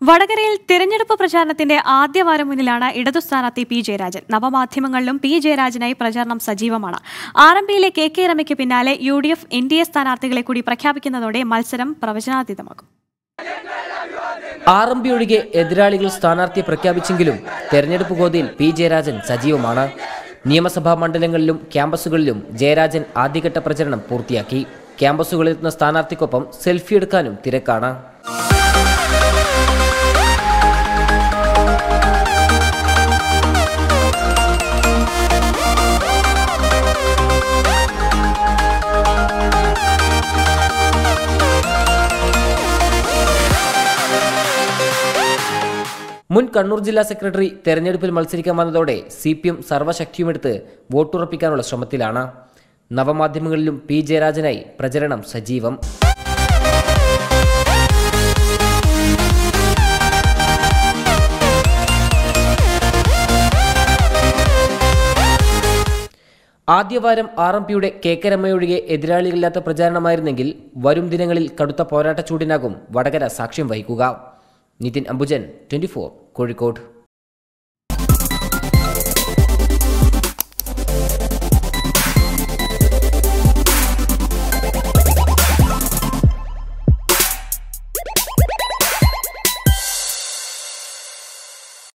വടകരയിൽ തിരഞ്ഞെടുപ്പ് പ്രചാരണത്തിന്റെ ആദ്യവാരം മുന്നിലാണ് ഇടതു സ്ഥാനാർത്ഥി പി ജയരാജൻ. നവമാധ്യമങ്ങളിലും പി ജയരാജനായി പ്രചാരണം സജീവമാണ്. ആർഎംപിയിലെ കെ രമയ്ക്ക് പിന്നാലെ UDF NDA സ്ഥാനാർത്ഥികളെ കൂടി പ്രഖ്യാപിക്കുന്നതോടെ മത്സരം പ്രവചനാതീതമാകും. ആർഎംപി ഒഴികെ എതിരാളികൾ സ്ഥാനാർത്ഥിയെ പ്രഖ്യാപിച്ചെങ്കിലും തെരഞ്ഞെടുപ്പ് ഗോതയിൽ പി ജയരാജൻ സജീവമാണ്. നിയമസഭാ മണ്ഡലങ്ങളിലും ക്യാമ്പസുകളിലും ജയരാജൻ ആദ്യഘട്ട പ്രചരണം പൂർത്തിയാക്കി. ക്യാമ്പസുകളിലെത്തുന്ന സ്ഥാനാർത്ഥിക്കൊപ്പം സെൽഫി എടുക്കാനും തിരക്കാണ്. മുൻ കണ്ണൂർ ജില്ലാ സെക്രട്ടറി തെരഞ്ഞെടുപ്പിൽ മത്സരിക്കാൻ വന്നതോടെ CPM സർവ്വശക്തിയുമെടുത്ത് വോട്ടുറപ്പിക്കാനുള്ള ശ്രമത്തിലാണ്. നവമാധ്യമങ്ങളിലും പി ജയരാജനായി പ്രചരണം സജീവം. ആദ്യവാരം RMPയുടെ കെ രമയൊഴികെ എതിരാളികളില്ലാത്ത പ്രചാരണമായിരുന്നെങ്കിൽ വരും ദിനങ്ങളിൽ കടുത്ത പോരാട്ട ചൂടിനാകും വടകര സാക്ഷ്യം വഹിക്കുക. നിതിൻ അംബുജൻ, 24, കോഴിക്കോട്.